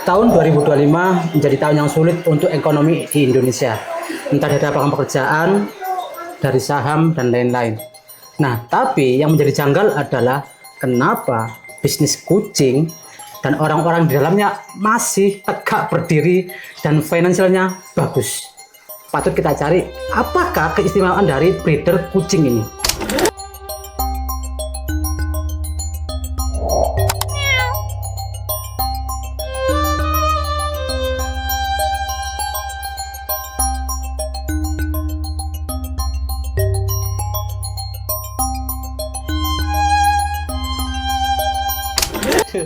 Tahun 2025 menjadi tahun yang sulit untuk ekonomi di Indonesia. Entah dari lapangan pekerjaan, dari saham, dan lain-lain. Nah, tapi yang menjadi janggal adalah kenapa bisnis kucing dan orang-orang di dalamnya masih tegak berdiri dan finansialnya bagus. Patut kita cari apakah keistimewaan dari breeder kucing ini.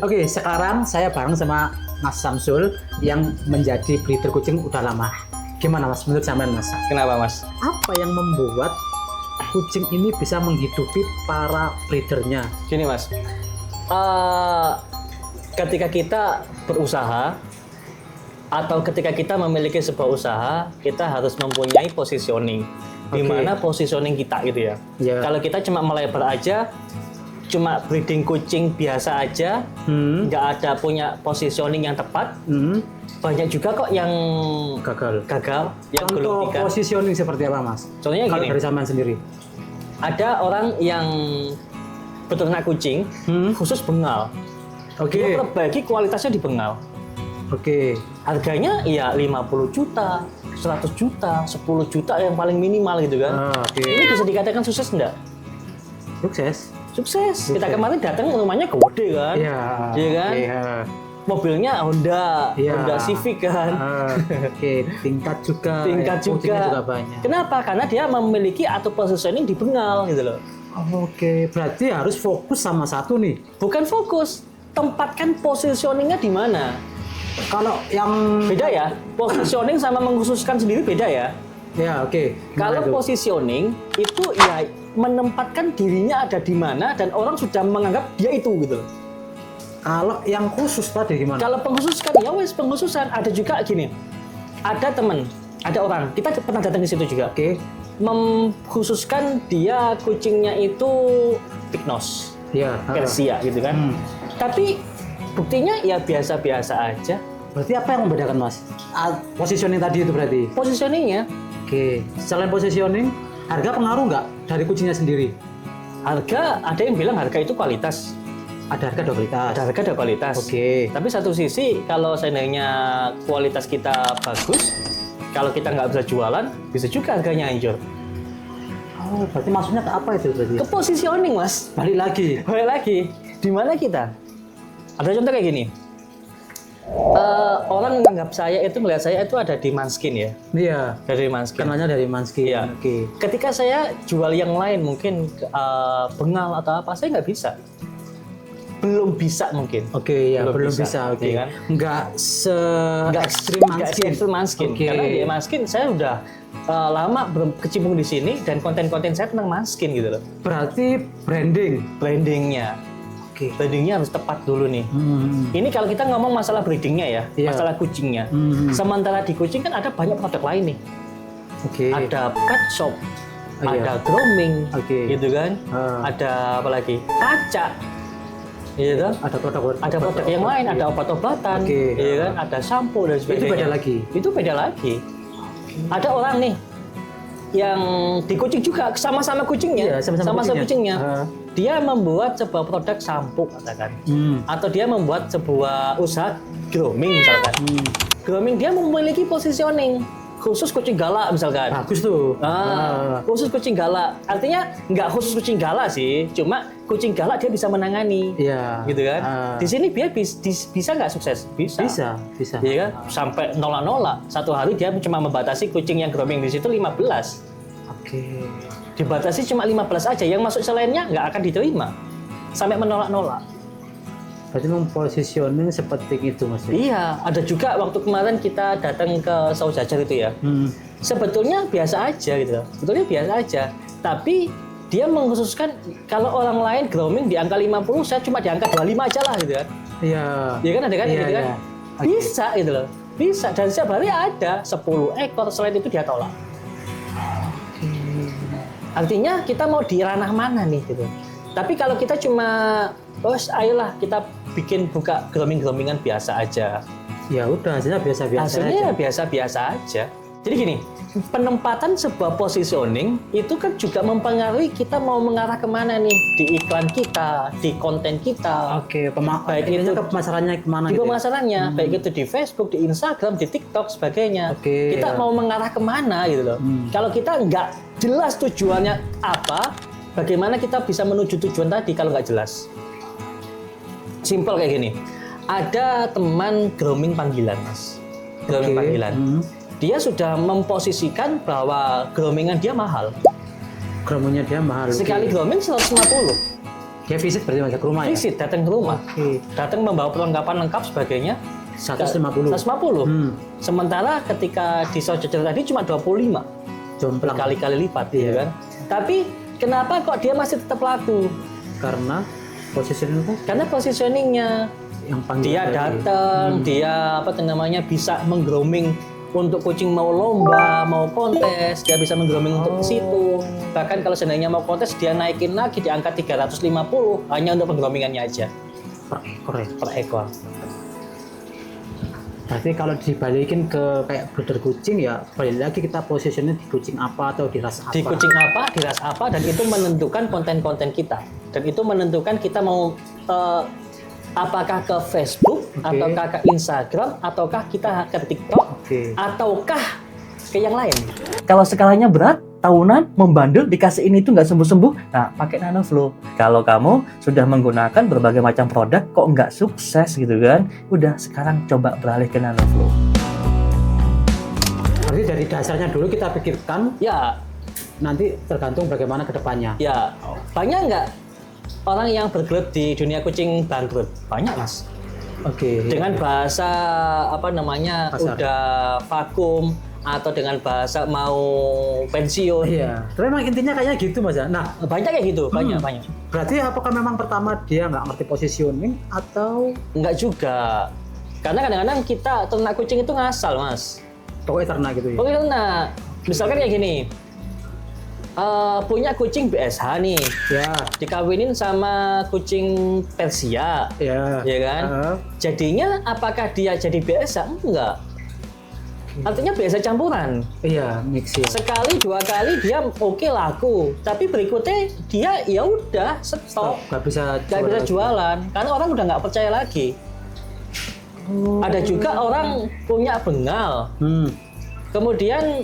Oke, sekarang saya bareng sama Mas Samsul yang menjadi breeder kucing udah lama. Gimana Mas, menurut sampean Mas? Kenapa Mas? Apa yang membuat kucing ini bisa menghidupi para breedernya? Gini Mas, ketika kita berusaha atau ketika kita memiliki sebuah usaha, kita harus mempunyai positioning. Di mana positioning kita gitu ya. Ya. Kalau kita cuma melebar aja, cuma breeding kucing biasa aja, nggak ada punya positioning yang tepat, banyak juga kok yang Gagal. yang belum Contoh tiga. positioning seperti apa Mas? Contohnya Kalau gini, dari sampean sendiri. ada orang yang peternak kucing khusus bengal. Oke. Dia perbaiki kualitasnya di bengal. Oke. Harganya ya 50 juta, 100 juta, 10 juta yang paling minimal gitu kan. Oke. Ini bisa dikatakan sukses enggak? Sukses. Sukses. Kita kemarin datang rumahnya gede kan. Iya. Iya kan? Iya. Mobilnya Honda, Iya. Honda Civic kan. Oke, tingkat juga. Tingkat kucingnya juga. juga banyak. Kenapa? Karena dia memiliki atau positioning di bengal gitu loh. Oke, berarti harus fokus sama satu nih. Bukan fokus, tempatkan positioningnya di mana. Kalau yang Beda ya, positioning sama mengkhususkan sendiri beda ya. ya oke. Gimana Kalau itu? positioning itu ya menempatkan dirinya ada di mana dan orang sudah menganggap dia itu gitu loh. Kalau yang khusus tadi gimana? Kalau pengkhususan ya wes pengkhususan ada juga gini. Ada teman, ada orang, kita pernah datang ke situ juga. Oke. Mengkhususkan dia kucingnya itu pig nose, Iya. Persia gitu kan. Tapi buktinya ya biasa-biasa aja. Berarti apa yang membedakan Mas? Positioning tadi itu berarti. Positioningnya, Oke. Selain positioning, harga pengaruh nggak dari kucingnya sendiri? harga ada yang bilang harga itu kualitas. Ada harga ada kualitas. Ada harga ada kualitas. Oke. Tapi satu sisi kalau seandainya kualitas kita bagus, kalau kita nggak bisa jualan, bisa juga harganya hancur. Oh, berarti maksudnya ke apa itu berarti? Ke positioning mas. Balik lagi. Balik lagi, di mana kita? Ada contoh kayak gini. Orang menganggap saya itu melihat saya itu ada di Manskin ya, Iya. dari Manskin. Kenalnya dari Manskin. Iya. Oke. Ketika saya jual yang lain mungkin bengal atau apa, saya nggak bisa. Belum bisa mungkin. Oke, ya belum Belum bisa. bisa, Oke. iya kan? Nggak se Nggak ekstrim nggak Manskin. ekstrim Manskin. Oke. Karena di Manskin saya udah lama belum kecimpung di sini dan konten-konten saya tentang Manskin gitu loh. Berarti branding. Brandingnya, Oke. brandingnya harus tepat dulu nih. Ini kalau kita ngomong masalah breedingnya ya, Iya. masalah kucingnya. Sementara di kucing kan ada banyak produk lain nih. Oke. Ada pet shop, Iya. ada grooming, Oke. gitu kan. Ada apa lagi? Kaca, gitu. Ada produk. Ada produk yang lain, ada obat-obatan, Oke. gitu kan. Ada sampo dan sebagainya. Itu beda lagi. Itu beda lagi. Ada orang nih yang di kucing juga sama-sama kucingnya, Iya, sama-sama kucingnya. Dia membuat sebuah produk sampo katakan, atau dia membuat sebuah usaha grooming misalkan. Grooming dia memiliki positioning khusus kucing galak misalkan. Bagus tuh. Khusus kucing galak. Artinya nggak khusus kucing galak sih, cuma kucing galak dia bisa menangani. Iya. Gitu kan? Di sini dia bisa nggak sukses? Bisa. Bisa. Iya kan? Sampai nolak-nolak. Satu hari dia cuma membatasi kucing yang grooming di situ 15. Oke. Dibatasi cuma 15 aja. Yang masuk selainnya nggak akan diterima. Sampai menolak-nolak. Berarti mempositioning seperti itu Mas. Iya, ada juga waktu kemarin kita datang ke Saujajar itu ya. Sebetulnya biasa aja gitu. Sebetulnya biasa aja. Tapi dia mengkhususkan kalau orang lain grooming di angka 50, saya cuma di angka 25 aja lah gitu kan. Iya. Iya kan ada kan Iya, gitu kan. iya. Oke. Bisa gitu loh. Bisa dan setiap hari ada 10 ekor, selain itu dia tolak. Artinya kita mau di ranah mana nih gitu. Tapi kalau kita cuma ayolah kita bikin buka grooming-groomingan biasa aja. Ya udah, hasilnya biasa-biasa Hasilnya aja. ya biasa-biasa aja. Jadi gini, penempatan sebuah positioning itu kan juga mempengaruhi kita mau mengarah kemana nih di iklan kita, di konten kita. Oke, Baik ini itu ke pemasarannya kemana di gitu ya? pemasarannya, baik itu di Facebook, di Instagram, di TikTok, sebagainya. Oke, Kita ya. mau mengarah kemana gitu loh. Kalau kita nggak jelas tujuannya apa, bagaimana kita bisa menuju tujuan tadi kalau nggak jelas? Simpel kayak gini. Ada teman grooming panggilan, Mas. Grooming Oke, panggilan. Dia sudah memposisikan bahwa groomingan dia mahal. Groomingnya dia mahal. Sekali grooming 150. Dia visit berarti Mas, ke rumah ya? Visit, datang ke rumah. Oke. Datang membawa perlengkapan lengkap sebagainya. 150. 150. Sementara ketika di Saujajar tadi cuma 25. Jomplang. Berkali-kali lipat gitu Iya. kan. Tapi kenapa kok dia masih tetap laku? Karena positioning itu Karena positioningnya. yang panggil Dia tadi. datang, dia bisa menggrooming untuk kucing mau lomba, mau kontes, dia bisa menggrooming untuk ke situ. Bahkan kalau seandainya mau kontes, dia naikin lagi di angka 350 hanya untuk penggroomingannya aja Per ekor ya? per ekor. Berarti kalau dibalikin ke kayak breeder kucing ya balik lagi kita posisinya di kucing apa atau di ras apa. Di kucing apa, di ras apa, dan itu menentukan konten-konten kita. Dan itu menentukan kita mau apakah ke Facebook, ataukah ke Instagram, ataukah kita ke TikTok, ataukah ke yang lain. Kalau skalanya berat, tahunan, membandel, dikasih ini itu nggak sembuh-sembuh, nah pakai NanoFlow. Kalau kamu sudah menggunakan berbagai macam produk, kok nggak sukses gitu kan, udah sekarang coba beralih ke NanoFlow. Berarti dari dasarnya dulu kita pikirkan, Ya, nanti tergantung bagaimana ke depannya. ya, banyak nggak orang yang bergelut di dunia kucing bangkrut? Banyak, Mas. Oke. Dengan bahasa Pasar. udah vakum atau dengan bahasa mau pensiun. Iya. Tapi memang intinya kayaknya gitu Mas ya. Nah, Banyak kayak gitu, banyak. berarti apakah memang pertama dia nggak ngerti positioning atau Enggak juga. Karena kadang-kadang kita ternak kucing itu ngasal, Mas. pokoknya ternak gitu ya? Pokoknya ternak. Misalkan kayak gini. Punya kucing BSH nih, Ya. dikawinin sama kucing Persia, Ya. ya kan? Jadinya apakah dia jadi BSH? Enggak. Artinya biasa campuran. Iya, mix ya. Sekali dua kali dia oke laku, tapi berikutnya dia ya udah stop, Nggak bisa nggak bisa lagi. jualan karena orang udah nggak percaya lagi. Ada juga orang punya bengal, kemudian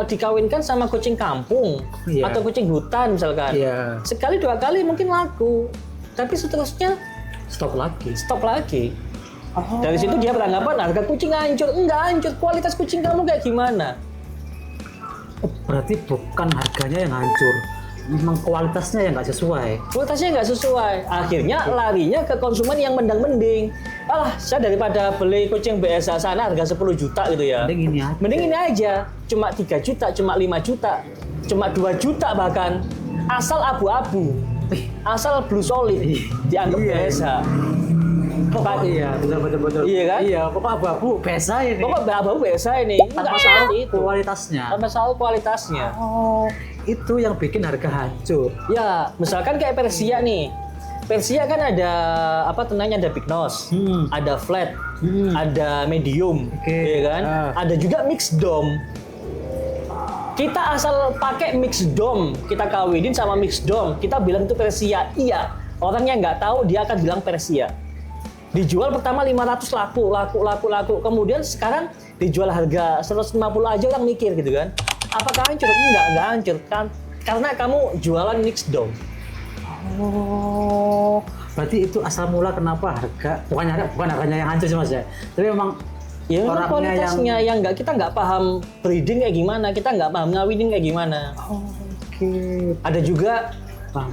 dikawinkan sama kucing kampung Iya. atau kucing hutan misalkan. Iya. Sekali dua kali mungkin laku, tapi seterusnya Stop lagi. stop lagi. Dari situ dia beranggapan harga kucing hancur. Enggak hancur, kualitas kucing kamu kayak gimana? Oh, berarti bukan harganya yang hancur, memang kualitasnya yang nggak sesuai. Kualitasnya nggak sesuai. Akhirnya larinya ke konsumen yang mendang-mending. Alah, saya daripada beli kucing BSA sana harga 10 juta gitu ya. Mending ini aja. Mending ini aja. Cuma 3 juta, cuma 5 juta, cuma 2 juta bahkan. Asal abu-abu. Asal blue solid dianggap Iya. BSA. Pokok iya, betul. Iya kan? Iya, pokok abu-abu biasa ini. Pokok abu-abu BSA ini. tanpa Enggak salah seperti itu. kualitasnya. Tanpa salah kualitasnya. Oh, itu yang bikin harga hancur. Ya, misalkan kayak Persia nih. Persia kan ada tenanya ada big nose, ada flat, ada medium, Oke. ya kan? Ada juga mixed dom. Kita asal pakai mixed dom, kita kawinin sama mixed dom, kita bilang itu Persia. Iya, orang yang nggak tahu dia akan bilang Persia. Dijual pertama 500 laku. Kemudian sekarang dijual harga 150 aja orang mikir gitu kan. Apakah hancur? Enggak hancur kan. Karena kamu jualan mixed dom. Oh, berarti itu asal mula kenapa bukan harganya yang hancur sih Mas ya. Tapi memang Ya memang orangnya kualitasnya yang kita nggak paham breeding kayak gimana, kita nggak paham ngawinin kayak gimana. Oke. Ada juga Paham.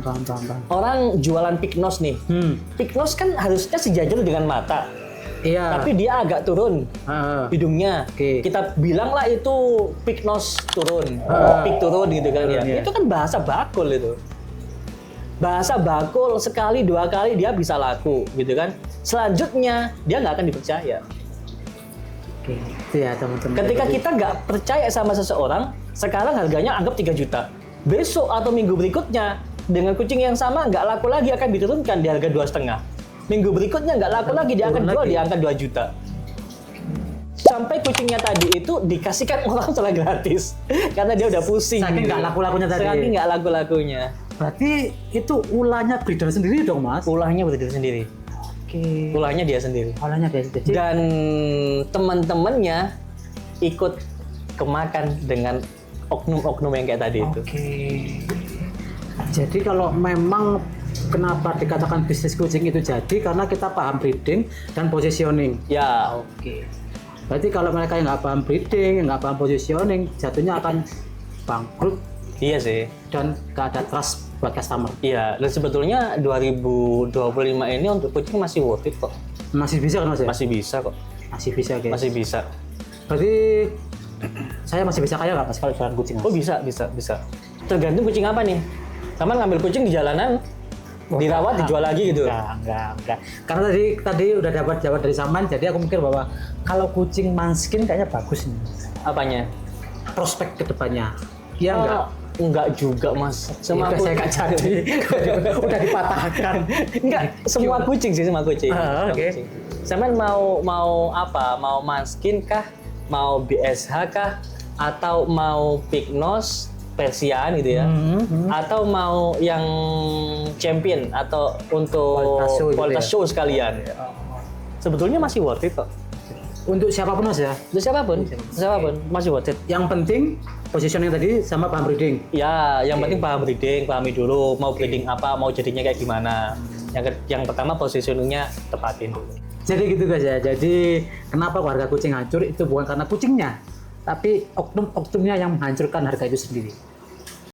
orang jualan pig nose nih. Pig nose kan harusnya sejajar dengan mata, Iya. tapi dia agak turun hidungnya. Oke. Kita bilang lah itu pig nose turun, pig turun gitu kan ya. Turun, ya. Itu kan bahasa bakul itu. Bahasa bakul sekali dua kali dia bisa laku gitu kan. Selanjutnya dia nggak akan dipercaya. Oke. Itu ya teman-teman. Ketika kita nggak percaya sama seseorang, sekarang harganya anggap 3 juta. Besok atau minggu berikutnya, dengan kucing yang sama nggak laku lagi akan diturunkan di harga 2,5. Minggu berikutnya nggak laku lagi, dia akan Turun jual lagi. di angka 2 juta. Sampai kucingnya tadi itu dikasihkan orang secara gratis karena dia udah pusing. Saking nggak laku-lakunya tadi. Saking nggak laku-lakunya. Berarti itu ulahnya breeder sendiri dong, Mas? Ulahnya berdiri sendiri. Oke. Ulahnya dia sendiri. Ulahnya dia sendiri. Dan teman-temannya ikut kemakan dengan oknum-oknum yang kayak tadi itu. Oke. Jadi kalau memang kenapa dikatakan bisnis kucing itu jadi karena kita paham breeding dan positioning. Ya, Oke. Berarti kalau mereka yang nggak paham breeding, yang nggak paham positioning, jatuhnya akan bangkrut iya sih. dan nggak ada trust buat customer. Iya, dan sebetulnya 2025 ini untuk kucing masih worth it kok. Masih bisa kan Mas ya? Masih bisa kok. Masih bisa guys. Masih bisa. Berarti saya masih bisa kaya nggak Mas kalau jualan kucing Mas? Oh bisa. Tergantung kucing apa nih. Sama ngambil kucing di jalanan, dirawat, dijual lagi gitu. Enggak. Karena tadi udah dapat jawab dari Saman, jadi aku mikir bahwa kalau kucing manskin kayaknya bagus nih. Apanya? Prospek kedepannya. Iya enggak? Enggak juga mas. Udah saya nggak jadi. Udah dipatahkan. Enggak, semua kucing sih, semua kucing. Ah, oke. Kucing. Saman mau apa? Mau manskin kah? Mau BSH kah? Atau mau pig nose, Persian gitu ya? Atau mau yang champion atau untuk kualitas show sekalian? Sebetulnya masih worth it kok. Untuk siapapun Mas ya. Untuk siapapun masih worth it. Yang penting positioning tadi sama paham breeding. Ya, yang penting paham breeding, pahami dulu mau breeding apa, mau jadinya kayak gimana. Yang pertama positioningnya tepatin dulu. Jadi gitu guys ya. Jadi kenapa harga kucing hancur itu bukan karena kucingnya, tapi oknum-oknumnya yang menghancurkan harga itu sendiri.